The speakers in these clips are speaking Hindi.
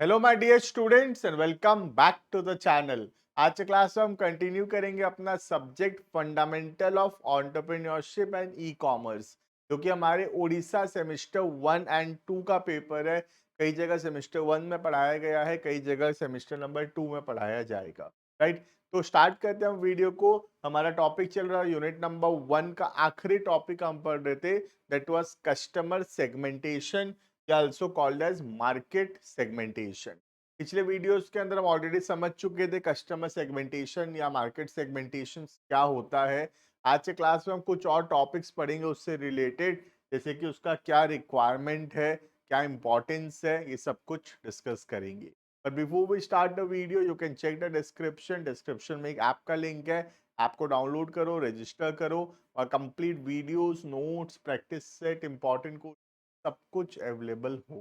Hello my dear students and welcome back to the channel. आज के क्लास में हम कंटिन्यू करेंगे अपना subject fundamental of entrepreneurship and e commerce, जो कि हमारे उड़ीसा सेमेस्टर 1 और 2 का पेपर है। कई जगह सेमेस्टर 1 में पढ़ाया गया है, कई जगह सेमेस्टर नंबर 2 में पढ़ाया जाएगा। राइट, तो स्टार्ट करते हैं हम वीडियो को। हमारा टॉपिक चल रहा है यूनिट नंबर 1 का आखिरी टॉपिक हम पढ़ रहे थे, दैट वाज कस्टमर सेगमेंटेशन या also called as market segmentation। पिछले वीडियोस के अंदर हम ऑलरेडी समझ चुके थे कस्टमर सेगमेंटेशन या मार्केट सेगमेंटेशन क्या होता है। आज के क्लास में हम कुछ और टॉपिक्स पढ़ेंगे उससे रिलेटेड, जैसे कि उसका क्या रिक्वायरमेंट है, क्या इंपॉर्टेंस है, ये सब कुछ डिस्कस करेंगे। But before we start the video you can check the description. Description में एक ऐप का लिंक है, ऐप को डाउनलोड करो, रजिस्टर करो और complete videos, notes, practice set, important सब कुछ अवेलेबल हो।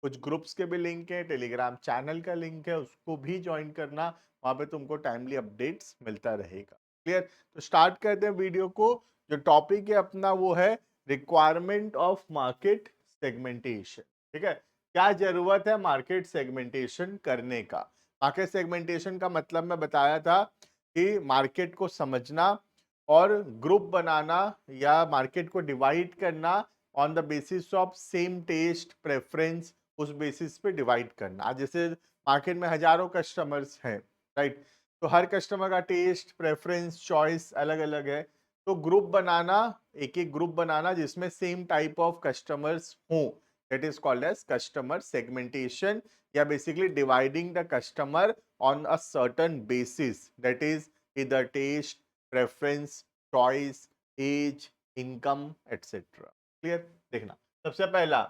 कुछ ग्रुप्स के भी लिंक है, टेलीग्राम चैनल का लिंक है, उसको भी ज्वाइन करना। वहां पे तुमको टाइमली अपडेट्स मिलता रहेगा। क्लियर? तो स्टार्ट करते हैं वीडियो को। जो टॉपिक है अपना वो है रिक्वायरमेंट ऑफ मार्केट सेगमेंटेशन। ठीक है, क्या जरूरत है मार्केट सेगमेंटेशन करने का। मार्केट सेगमेंटेशन का मतलब मैं बताया था कि मार्केट को समझना और ग्रुप बनाना या मार्केट को डिवाइड करना on the basis of same taste preference, उस बेसिस पे डिवाइड करना। आज जैसे मार्केट में हजारों कस्टमर्स हैं, राइट, तो हर कस्टमर का टेस्ट प्रेफरेंस चॉइस अलग अलग है। तो ग्रुप बनाना, एक एक ग्रुप बनाना जिसमें सेम टाइप ऑफ कस्टमर्स हों, that is called as customer segmentation, या basically dividing the customer on a certain basis, that is इधर taste preference choice as income etcetera. Clear? देखना, सबसे पहला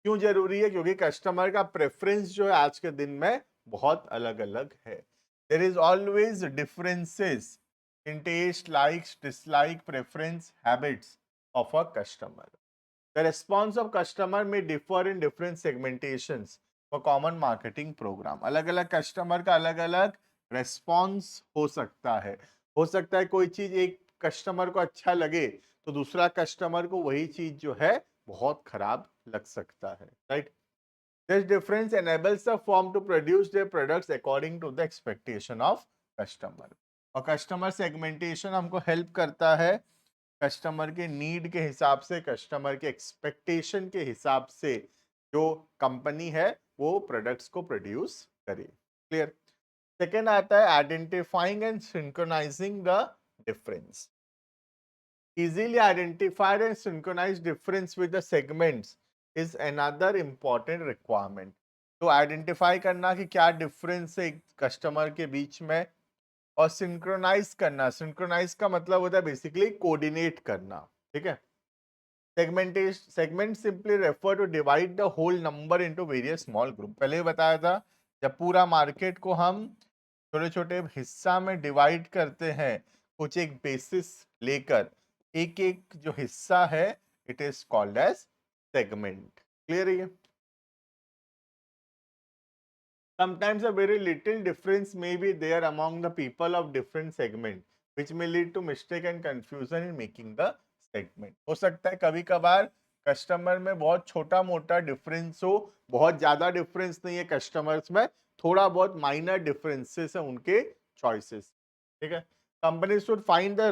क्यों जरूरी है, क्योंकि कस्टमर का प्रेफरेंस जो है आज के दिन में बहुत अलग अलग है। There is always differences in taste, likes, dislike, preference, habits of a customer. The response of customer में differ in different segmentations for common marketing program. अलग अलग कस्टमर का अलग अलग रेस्पॉन्स हो सकता है कोई चीज एक कस्टमर को अच्छा लगे तो दूसरा कस्टमर को वही चीज जो है बहुत खराब लग सकता है। Right, this difference enables the firm to produce their products according to the expectation of customer। और कस्टमर सेगमेंटेशन हमको हेल्प करता है कस्टमर के नीड के हिसाब से, कस्टमर के एक्सपेक्टेशन के हिसाब से जो कंपनी है वो प्रोडक्ट्स को प्रोड्यूस करे। क्लियर? सेकेंड आता है identifying and synchronising the difference. Easily identified and synchronized difference with the segments is another important requirement। तो आइडेंटिफाई करना कि क्या डिफरेंस है कस्टमर के बीच में, और सिंक्रोनाइज करना, सिंक्रोनाइज का मतलब होता है बेसिकली कोऑर्डिनेट करना। ठीक है, segmentation, segment simply refer to divide the whole number into various small group. पहले ही बताया था, जब पूरा मार्केट को हम छोटे छोटे हिस्सा में डिवाइड करते हैं, कुछ एक बेसिस लेकर, एक एक जो हिस्सा है it is called as segment. Clear है? Sometimes a very little difference may be there among the people of different segment, which may lead to mistake and confusion in making the segment। हो सकता है कभी कभार कस्टमर में बहुत छोटा मोटा डिफरेंस हो, बहुत ज्यादा डिफरेंस नहीं है कस्टमर्स में, थोड़ा बहुत माइनर डिफरेंसेस है उनके चॉइसेस। ठीक है, company should find the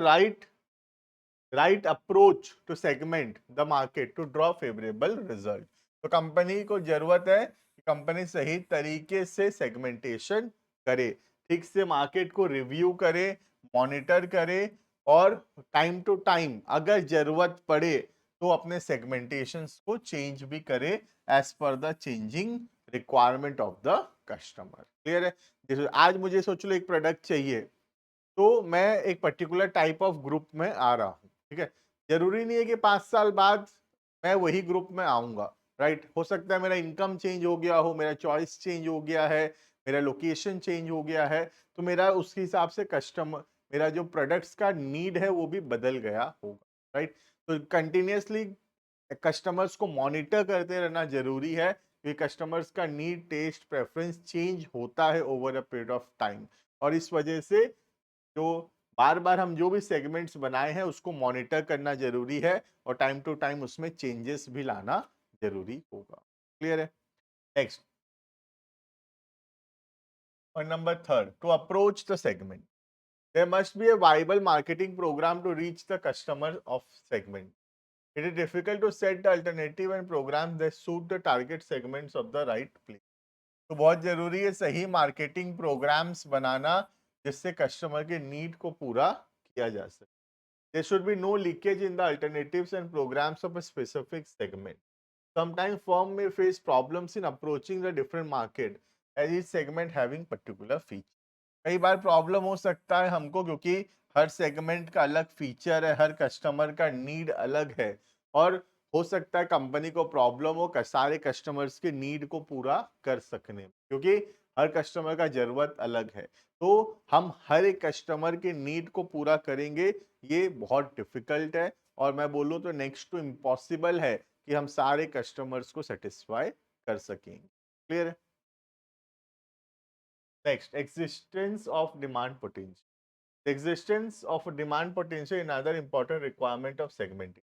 right approach to segment the market to draw favourable result. तो कंपनी को जरूरत है कि कंपनी सही तरीके से सेगमेंटेशन करे, ठीक से मार्केट को रिव्यू करे, मॉनिटर करे, और टाइम टू टाइम अगर जरूरत पड़े तो अपने सेगमेंटेशंस को चेंज भी करे as per the changing requirement of the customer. Clear है? जैसे आज मुझे सोच लो एक प्रोडक्ट चाहिए, तो मैं एक पर्टिकुलर टाइप ऑफ ग्रुप में आ रहा हूँ। ठीक है, जरूरी नहीं है कि 5 साल बाद मैं वही ग्रुप में आऊंगा। राइट, हो सकता है मेरा इनकम चेंज हो गया हो, मेरा चॉइस चेंज हो गया है, मेरा लोकेशन चेंज हो गया है, तो मेरा उस हिसाब से कस्टमर, मेरा जो प्रोडक्ट्स का नीड है वो भी बदल गया होगा। राइट, तो कंटिन्यूअसली कस्टमर्स को मॉनिटर करते रहना जरूरी है, क्योंकि कस्टमर्स का नीड टेस्ट प्रेफरेंस चेंज होता है over a period of time. और इस वजह से जो बार बार हम जो भी सेगमेंट्स बनाए हैं उसको मॉनिटर करना जरूरी है, और टाइम टू टाइम उसमें चेंजेस भी लाना जरूरी होगा। क्लियर है? Next, Point number third, to approach the segment. There must be a viable marketing program to reach the customer of segment. It is difficult to set the alternative and programs that suit the target segments of the right place. तो बहुत जरूरी है सही मार्केटिंग प्रोग्राम्स बनाना जिससे कस्टमर के नीड को पूरा किया जा सके. There should be no leakage in the alternatives and programs of a specific segment. Sometimes firm may face problems in approaching the different market as each segment having particular feature. कई बार प्रॉब्लम हो सकता है हमको क्योंकि हर सेगमेंट का अलग फीचर है, हर कस्टमर का नीड अलग है और हो सकता है कंपनी को प्रॉब्लम हो सारे कस्टमर्स के नीड को पूरा कर सकने में, क्योंकि हर कस्टमर का जरूरत अलग है. तो हम हर एक कस्टमर के नीड को पूरा करेंगे, ये बहुत डिफिकल्ट है और मैं बोलूँ तो नेक्स्ट टू इम्पॉसिबल है कि हम सारे कस्टमर्स को सेटिस्फाई कर सकेंगे. क्लियर है? Next, existence of demand potential. The existence of a demand potential is another important requirement of segmentation.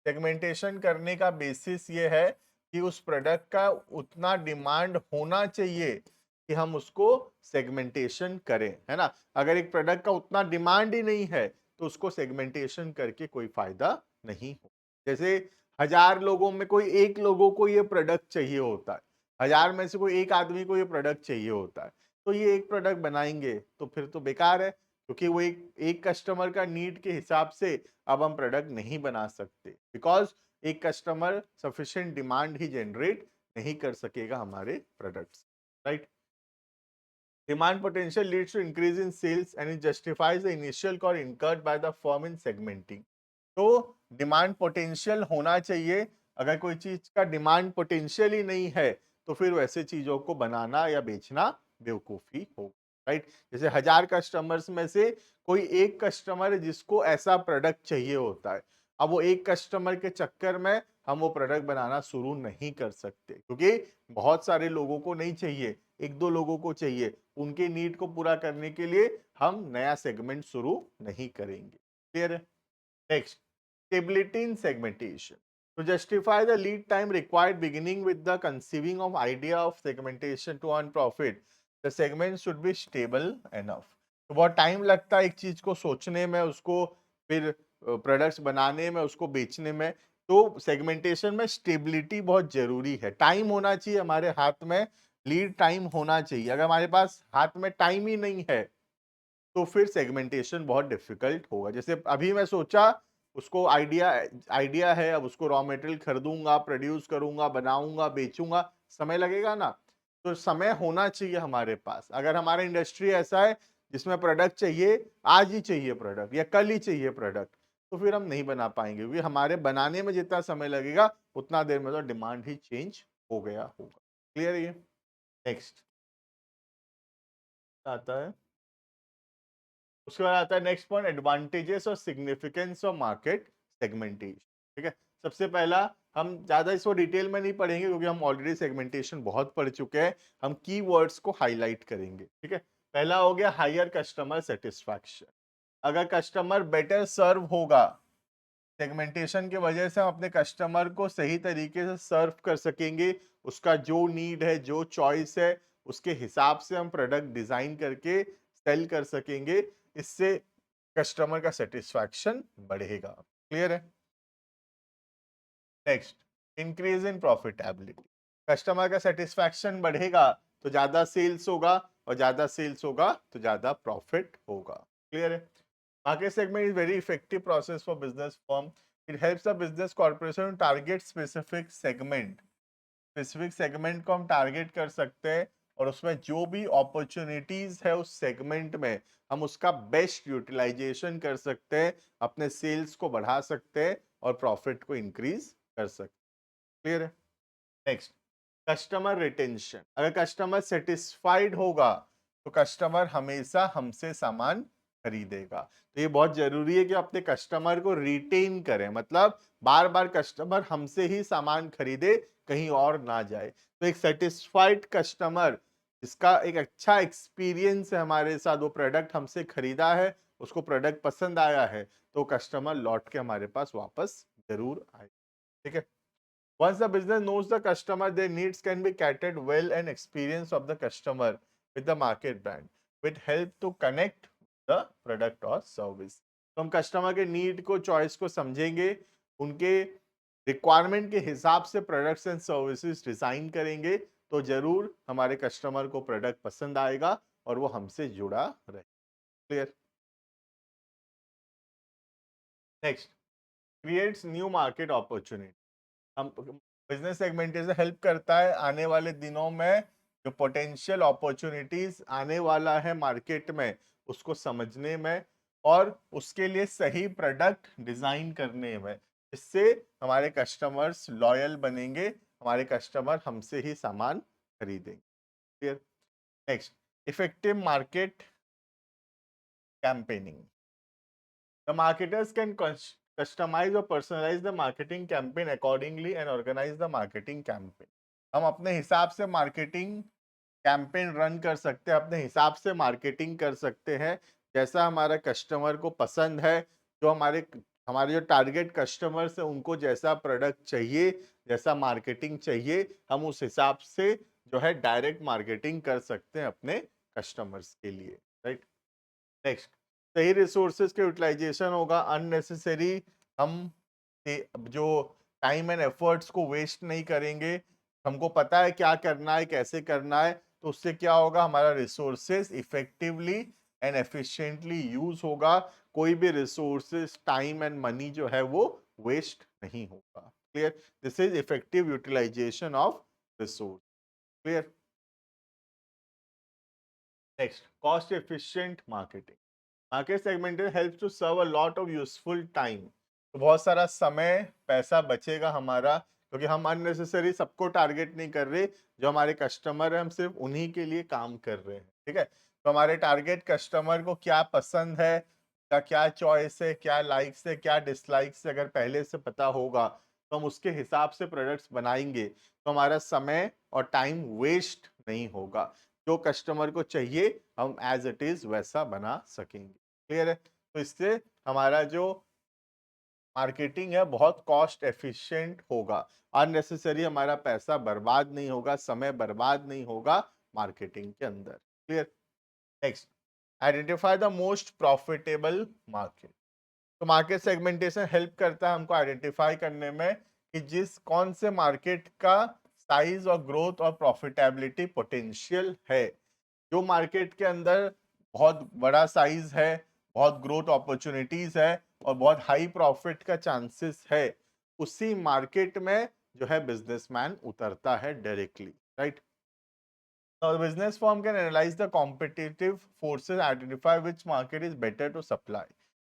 Segmentation करने का बेसिस ये है कि उस प्रोडक्ट का उतना डिमांड होना चाहिए कि हम उसको सेगमेंटेशन करें, है ना. अगर एक प्रोडक्ट का उतना डिमांड ही नहीं है तो उसको सेगमेंटेशन करके कोई फायदा नहीं हो. जैसे 1000 लोगों में कोई एक लोगों को ये प्रोडक्ट चाहिए होता है, 1000 में से कोई एक आदमी को ये प्रोडक्ट चाहिए होता है, तो ये एक प्रोडक्ट बनाएंगे तो फिर तो बेकार है, क्योंकि वो एक कस्टमर का नीड के हिसाब से अब हम प्रोडक्ट नहीं बना सकते, बिकॉज एक कस्टमर सफिशिएंट डिमांड ही जनरेट नहीं कर सकेगा हमारे products, right. Demand potential leads to increase in sales and it justifies the initial cost incurred by the firm in segmenting. तो डिमांड पोटेंशियल होना चाहिए. अगर कोई चीज का डिमांड पोटेंशियल ही नहीं है तो फिर वैसे चीजों को बनाना या बेचना बेवकूफी हो, राइट. जैसे 1000 कस्टमर्स में से कोई एक कस्टमर है जिसको ऐसा प्रोडक्ट चाहिए होता है. अब वो एक कस्टमर के चक्कर में हम वो प्रोडक्ट बनाना शुरू नहीं कर सकते, क्योंकि बहुत सारे लोगों को नहीं चाहिए, एक दो लोगों को चाहिए. उनके नीड को पूरा करने के लिए हम नया सेगमेंट शुरू नहीं करेंगे. क्लियर है? Next, stability in segmentation. To justify the lead time required beginning with the conceiving of idea of segmentation to earn profit, the segment should be stable enough. तो बहुत टाइम लगता है एक चीज को सोचने में, उसको फिर प्रोडक्ट्स बनाने में, उसको बेचने में. तो सेगमेंटेशन में स्टेबिलिटी बहुत जरूरी है. टाइम होना चाहिए हमारे हाथ में, लीड टाइम होना चाहिए. अगर हमारे पास हाथ में टाइम ही नहीं है तो फिर सेगमेंटेशन बहुत डिफिकल्ट होगा. जैसे अभी मैं सोचा उसको आइडिया है, अब उसको रॉ मटेरियल खरीदूंगा, प्रोड्यूस करूंगा, बनाऊंगा, बेचूंगा, समय लगेगा ना. तो समय होना चाहिए हमारे पास. अगर हमारा इंडस्ट्री ऐसा है जिसमें प्रोडक्ट चाहिए, आज ही चाहिए प्रोडक्ट या कल ही चाहिए प्रोडक्ट, तो फिर हम नहीं बना पाएंगे, क्योंकि हमारे बनाने में जितना समय लगेगा उतना देर में तो डिमांड ही चेंज हो गया होगा. क्लियर है ये? नेक्स्ट आता है, उसके बाद आता है नेक्स्ट पॉइंट, एडवांटेजेस और सिग्निफिकेंस ऑफ मार्केट सेगमेंटेशन. ठीक है, सबसे पहला, हम ज्यादा इसको डिटेल में नहीं पढ़ेंगे क्योंकि हम ऑलरेडी सेगमेंटेशन बहुत पढ़ चुके हैं. हम कीवर्ड्स को हाईलाइट करेंगे. ठीक है, पहला हो गया हायर कस्टमर सेटिस्फैक्शन. अगर कस्टमर बेटर सर्व होगा, सेगमेंटेशन की वजह से हम अपने कस्टमर को सही तरीके से सर्व कर सकेंगे. उसका जो नीड है, जो चॉइस है, उसके हिसाब से हम प्रोडक्ट डिजाइन करके सेल कर सकेंगे. इससे कस्टमर का सेटिस्फैक्शन बढ़ेगा. क्लियर है? Next, increase in profitability. Customer का सेटिस्फैक्शन बढ़ेगा तो ज्यादा सेल्स होगा, और ज्यादा सेल्स होगा तो ज्यादा प्रॉफिट होगा. क्लियर है? Market segment is very effective process for business firm. It helps the business corporation to target specific segment. Specific segment को हम target कर सकते हैं और उसमें जो भी opportunities है उस segment में हम उसका best utilization कर सकते हैं, अपने sales को बढ़ा सकते हैं और profit को increase कर सकते हैं. Clear है? Next, customer retention. अगर customer satisfied होगा तो customer हमेशा हमसे सामान खरीदेगा. तो ये बहुत जरूरी है कि अपने कस्टमर को रिटेन करें, मतलब बार बार कस्टमर हमसे ही सामान खरीदे, कहीं और ना जाए. तो एक सेटिस्फाइड कस्टमर जिसका एक अच्छा एक्सपीरियंस है हमारे साथ, वो प्रोडक्ट हमसे खरीदा है, उसको प्रोडक्ट पसंद आया है, तो कस्टमर लौट के हमारे पास वापस जरूर आए. ठीक है. Once the business knows the customer, their needs can be catered well and experience of the customer with the market brand which help to connect the product or service. तो हम कस्टमर के नीड को, चॉइस को समझेंगे, उनके रिक्वायरमेंट के हिसाब से प्रोडक्ट्स एंड सर्विसेज डिजाइन करेंगे, तो जरूर हमारे कस्टमर को प्रोडक्ट पसंद आएगा और वो हमसे जुड़ा रहे। Clear? Next, creates new market opportunity. हम बिजनेस सेगमेंटेशन हेल्प करता है आने वाले दिनों में जो पोटेंशियल अपॉर्चुनिटीज आने वाला है मार्केट में उसको समझने में और उसके लिए सही प्रोडक्ट डिजाइन करने में, इससे हमारे कस्टमर्स लॉयल बनेंगे, हमारे कस्टमर हमसे ही सामान खरीदेंगे। Clear? Next, effective market campaigning. The marketers can customize or personalize the marketing campaign accordingly and organize the marketing campaign. हम अपने हिसाब से मार्केटिंग कैंपेन रन कर सकते हैं, अपने हिसाब से मार्केटिंग कर सकते हैं, जैसा हमारा कस्टमर को पसंद है, जो हमारे हमारे जो टारगेट कस्टमर्स है उनको जैसा प्रोडक्ट चाहिए, जैसा मार्केटिंग चाहिए, हम उस हिसाब से जो है डायरेक्ट मार्केटिंग कर सकते हैं अपने कस्टमर्स के लिए। राइट? नेक्स्ट, सही रिसोर्सेज के यूटिलाइजेशन होगा, अननेसेसरी हम जो टाइम एंड एफर्ट्स को वेस्ट नहीं करेंगे, हमको पता है क्या करना है, कैसे करना है, तो उससे क्या होगा, हमारा resources effectively and efficiently use होगा, कोई भी रिसोर्सेज, टाइम एंड मनी जो है वो वेस्ट नहीं होगा। Clear? This is effective utilization of resource. Clear? Next, cost efficient marketing. Market segmentation helps to serve a lot of useful time. तो बहुत सारा समय, पैसा बचेगा हमारा, क्योंकि हम अननेसेसरी सबको टारगेट नहीं कर रहे, जो हमारे कस्टमर है हम सिर्फ उन्हीं के लिए काम कर रहे हैं। ठीक है? तो हमारे टारगेट कस्टमर को क्या पसंद है, क्या क्या चॉइस है, क्या लाइक्स है, क्या डिसलाइक्स है, अगर पहले से पता होगा तो हम उसके हिसाब से प्रोडक्ट्स बनाएंगे, तो हमारा समय और टाइम वेस्ट नहीं होगा, जो कस्टमर को चाहिए हम एज इट इज वैसा बना सकेंगे। क्लियर है? तो इससे हमारा जो मार्केटिंग है बहुत कॉस्ट एफिशिएंट होगा, अननेसेसरी हमारा पैसा बर्बाद नहीं होगा, समय बर्बाद नहीं होगा मार्केटिंग के अंदर। Clear? Next, identify the most profitable market. तो मार्केट सेगमेंटेशन हेल्प करता है हमको आइडेंटिफाई करने में कि जिस कौन से मार्केट का साइज और ग्रोथ और प्रॉफिटेबिलिटी पोटेंशियल है, जो मार्केट के अंदर बहुत बड़ा साइज है, बहुत ग्रोथ अपॉर्चुनिटीज है और बहुत हाई प्रॉफिट का चांसेस है, उसी मार्केट में जो है बिजनेसमैन उतरता है directly. Right? Now, the business firm can analyze the competitive forces, identify which market is better to supply.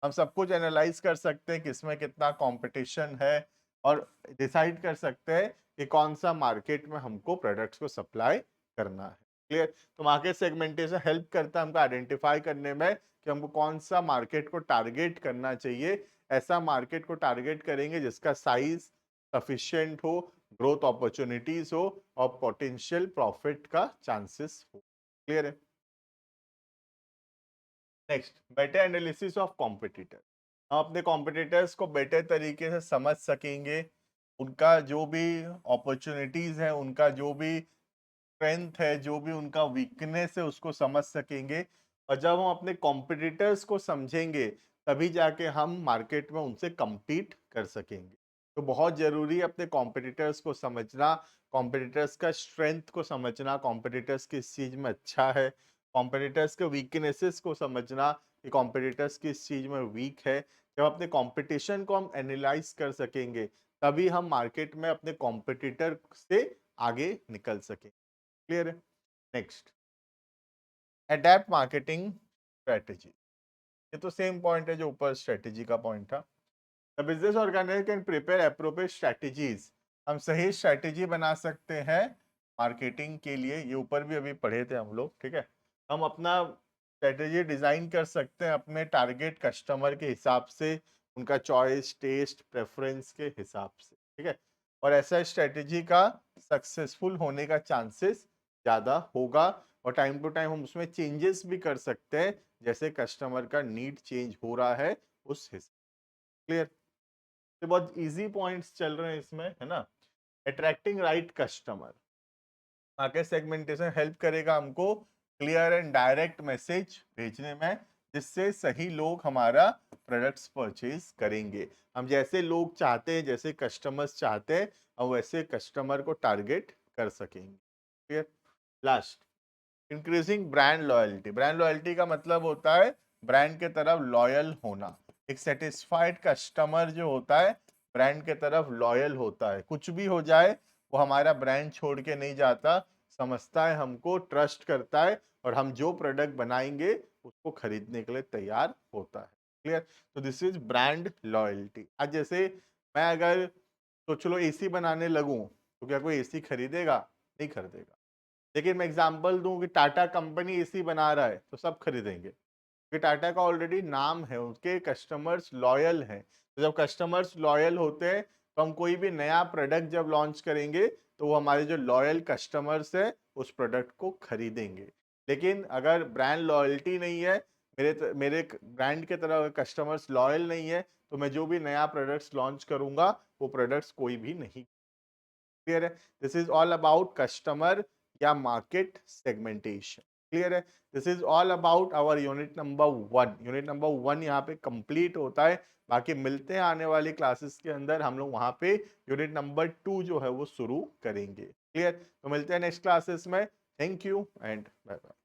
हम सब कुछ एनालाइज कर सकते हैं किसमें कितना कंपटीशन है और डिसाइड कर सकते हैं कि कौन सा मार्केट में हमको प्रोडक्ट्स को सप्लाई करना है। क्लियर? तो मार्केट सेगमेंटेशन हेल्प करता है हमको आइडेंटिफाई करने में कि हमको कौन सा मार्केट को टारगेट करना चाहिए। ऐसा मार्केट को टारगेट करेंगे जिसका साइज सफिशिएंट हो, ग्रोथ अपॉर्चुनिटीज हो और पोटेंशियल प्रॉफिट का चांसेस हो। क्लियर है? Next, better analysis of competitor. हम अपने कॉम्पिटिटर्स को बेटर तरीके से समझ सकेंगे, उनका जो भी अपॉर्चुनिटीज है, उनका जो भी स्ट्रेंथ है, जो भी उनका वीकनेस है, उसको समझ सकेंगे। और जब हम अपने कॉम्पिटिटर्स को समझेंगे तभी जाके हम मार्केट में उनसे compete कर सकेंगे। तो बहुत जरूरी है अपने कॉम्पिटिटर्स को समझना, कॉम्पिटिटर्स का स्ट्रेंथ को समझना, कॉम्पिटिटर्स किस चीज में अच्छा है, कॉम्पिटिटर्स के वीकनेसेस को समझना कि कॉम्पिटिटर्स किस चीज में वीक है। जब अपने कंपटीशन को हम एनालाइज कर सकेंगे तभी हम मार्केट में अपने कॉम्पिटिटर से आगे निकल सकेंगे। क्लियर है? Next, adapt marketing strategy. ये तो सेम पॉइंट है जो ऊपर स्ट्रेटेजी का पॉइंट था। The business organization can prepare appropriate strategies. हम सही स्ट्रेटेजी बना सकते हैं मार्केटिंग के लिए, ये ऊपर भी अभी पढ़े थे हम लोग। ठीक है? हम अपना स्ट्रेटेजी डिजाइन कर सकते हैं अपने टारगेट कस्टमर के हिसाब से, उनका चॉइस, टेस्ट, प्रेफरेंस के हिसाब से। ठीक है? और ऐसा स्ट्रेटेजी का सक्सेसफुल होने का चांसेस ज़्यादा होगा और टाइम टू टाइम हम उसमें चेंजेस भी कर सकते हैं, जैसे कस्टमर का नीड चेंज हो रहा है उस हिसाब। क्लियर? तो बहुत इजी पॉइंट्स चल रहे हैं इसमें, है ना? Attracting right customer. Market segmentation help करेगा हमको क्लियर एंड डायरेक्ट मैसेज भेजने में, जिससे सही लोग हमारा प्रोडक्ट्स परचेज करेंगे। हम जैसे लोग चाहते हैं, जैसे कस्टमर्स चाहते हैं, हम वैसे कस्टमर को टारगेट कर सकेंगे। Clear. Last, increasing brand loyalty. Brand loyalty का मतलब होता है ब्रांड के तरफ लॉयल होना। एक सेटिस्फाइड कस्टमर जो होता है ब्रांड के तरफ लॉयल होता है, कुछ भी हो जाए वो हमारा ब्रांड छोड़ के नहीं जाता, समझता है हमको, ट्रस्ट करता है, और हम जो प्रोडक्ट बनाएंगे उसको खरीदने के लिए तैयार होता है। क्लियर। तो दिस इज ब्रांड लॉयल्टी। आज जैसे मैं अगर सोच लो एसी बनाने लगूं, तो क्या कोई एसी खरीदेगा? नहीं खरीदेगा। लेकिन मैं एग्जांपल दूं कि टाटा कंपनी एसी बना रहा है तो सब खरीदेंगे, क्योंकि टाटा का ऑलरेडी नाम है, उनके कस्टमर्स लॉयल हैं। तो जब कस्टमर्स लॉयल होते हैं तो हम कोई भी नया प्रोडक्ट जब लॉन्च करेंगे तो वो हमारे जो लॉयल कस्टमर्स है उस प्रोडक्ट को खरीदेंगे। लेकिन अगर ब्रांड लॉयल्टी नहीं है, मेरे ब्रांड के तरह कस्टमर्स लॉयल नहीं है, तो मैं जो भी नया प्रोडक्ट्स लॉन्च करूंगा वो प्रोडक्ट्स कोई भी नहीं। क्लियर है। This is all about customer या मार्केट सेगमेंटेशन। क्लियर है। This is all about our unit number 1। Unit number 1 यहाँ पे कंप्लीट होता है। बाकी मिलते हैं आने वाली क्लासेस के अंदर, हम लोग वहां पे यूनिट नंबर 2 जो है वो शुरू करेंगे। क्लियर। तो मिलते हैं नेक्स्ट क्लासेस में। Thank you and bye bye.